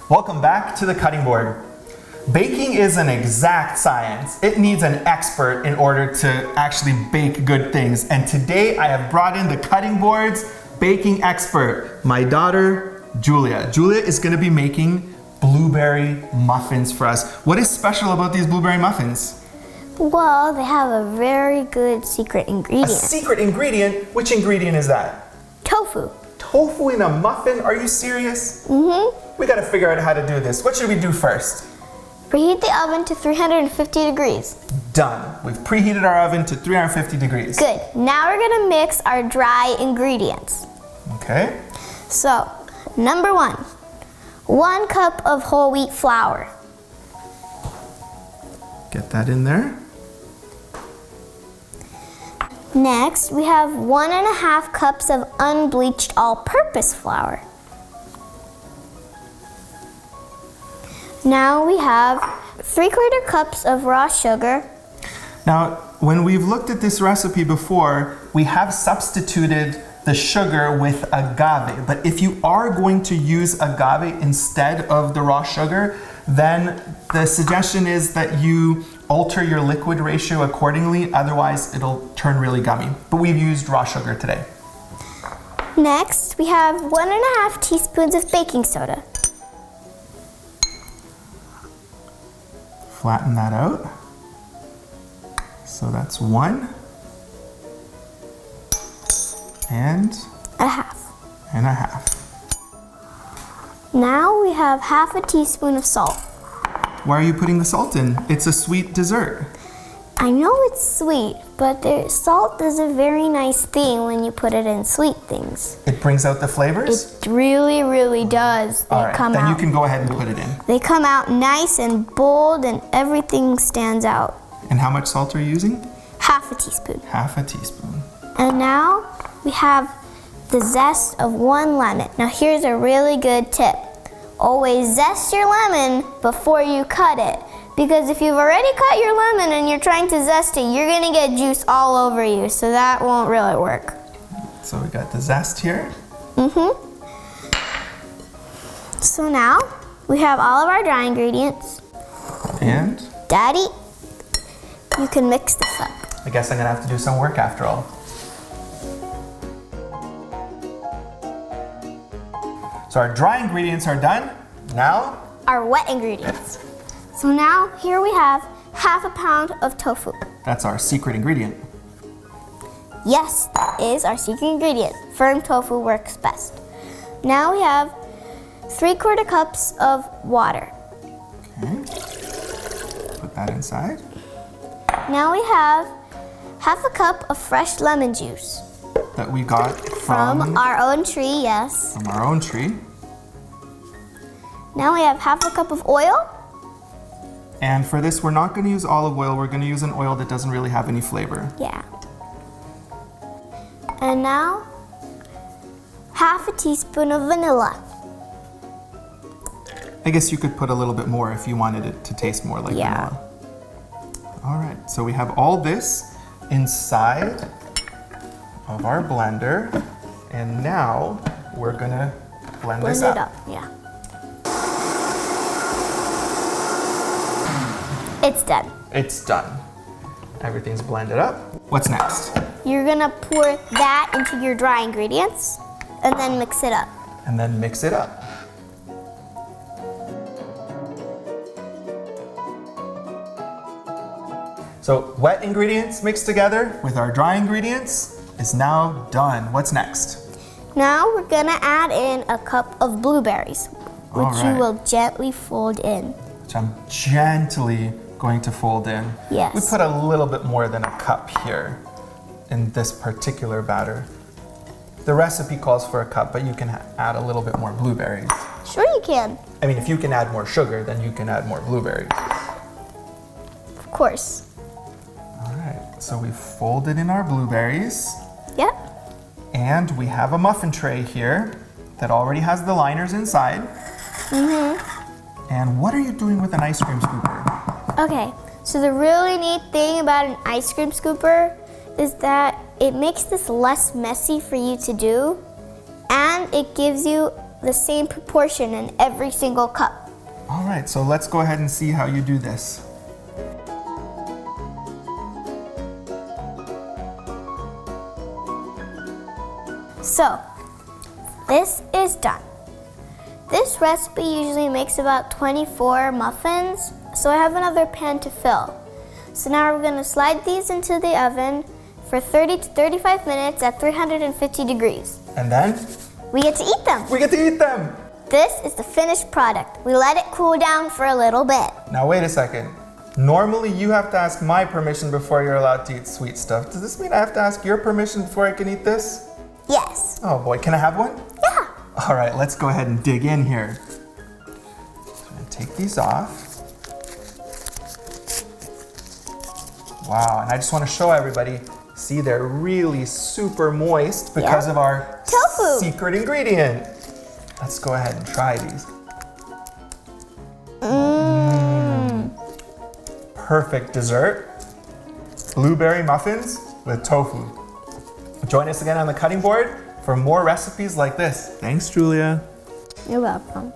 Welcome back to the cutting board. Baking is an exact science. It needs an expert in order to actually bake good things. And today I have brought in the cutting board's baking expert, my daughter, Julia. Julia is gonna be making blueberry muffins for us. What is special about these blueberry muffins? Well, they have a very good secret ingredient. A secret ingredient? Which ingredient is that? Tofu. Tofu in a muffin? Are you serious? Mm-hmm. We gotta figure out how to do this. What should we do first? Preheat the oven to 350 degrees. Done. We've preheated our oven to 350 degrees. Good. Now we're gonna mix our dry ingredients. Okay. So, number 1 cup of whole wheat flour. Get that in there. Next, we have 1.5 cups of unbleached all-purpose flour. Now we have 3/4 cups of raw sugar. Now, when we've looked at this recipe before, we have substituted the sugar with agave. But if you are going to use agave instead of the raw sugar, then the suggestion is that you alter your liquid ratio accordingly, otherwise it'll turn really gummy. But we've used raw sugar today. Next, we have 1.5 teaspoons of baking soda. Flatten that out. So that's 1. And 1/2. Now we have 1/2 teaspoon of salt. Why are you putting the salt in? It's a sweet dessert. I know it's sweet, but salt is a very nice thing when you put it in sweet things. It brings out the flavors? It really, really does. All right, then you can go ahead and put it in. They come out nice and bold and everything stands out. And how much salt are you using? 1/2 teaspoon. 1/2 teaspoon. And now we have the zest of 1 lemon. Now here's a really good tip. Always zest your lemon before you cut it. Because if you've already cut your lemon and you're trying to zest it, you're gonna get juice all over you, so that won't really work. So we got the zest here. Mm-hmm. So now we have all of our dry ingredients. And? Daddy, you can mix this up. I guess I'm gonna have to do some work after all. So our dry ingredients are done. Now? Our wet ingredients. So now here we have 1/2 pound of tofu. That's our secret ingredient. Yes, that is our secret ingredient. Firm tofu works best. Now we have 3/4 cups of water. Okay. Put that inside. Now we have 1/2 cup of fresh lemon juice. That we got From our own tree, yes. From our own tree. Now we have 1/2 cup of oil. And for this, we're not gonna use olive oil. We're gonna use an oil that doesn't really have any flavor. Yeah. And now, 1/2 teaspoon of vanilla. I guess you could put a little bit more if you wanted it to taste more like vanilla. All right, so we have all this inside of our blender. And now we're gonna blend this up. Blend it up, yeah. It's done. It's done. Everything's blended up. What's next? You're gonna pour that into your dry ingredients and then mix it up. And then mix it up. So wet ingredients mixed together with our dry ingredients is now done. What's next? Now we're gonna add in a cup of blueberries, which you will gently fold in. Which I'm gently going to fold in. Yes. We put a little bit more than a cup here in this particular batter. The recipe calls for a cup, but you can add a little bit more blueberries. Sure you can. I mean, if you can add more sugar, then you can add more blueberries. Of course. All right, so we've folded in our blueberries. Yep. And we have a muffin tray here that already has the liners inside. Mm-hmm. And what are you doing with an ice cream scooper? Okay, so the really neat thing about an ice cream scooper is that it makes this less messy for you to do, and it gives you the same proportion in every single cup. All right, so let's go ahead and see how you do this. So, this is done. This recipe usually makes about 24 muffins, so I have another pan to fill. So now we're gonna slide these into the oven for 30 to 35 minutes at 350 degrees. And then? We get to eat them. We get to eat them! This is the finished product. We let it cool down for a little bit. Now wait a second. Normally you have to ask my permission before you're allowed to eat sweet stuff. Does this mean I have to ask your permission before I can eat this? Yes. Oh boy, can I have one? Yeah. All right, let's go ahead and dig in here. I'm gonna take these off. Wow, and I just want to show everybody, see they're really super moist because of our tofu secret ingredient. Let's go ahead and try these. Perfect dessert. Blueberry muffins with tofu. Join us again on the cutting board for more recipes like this. Thanks, Julia. You're welcome.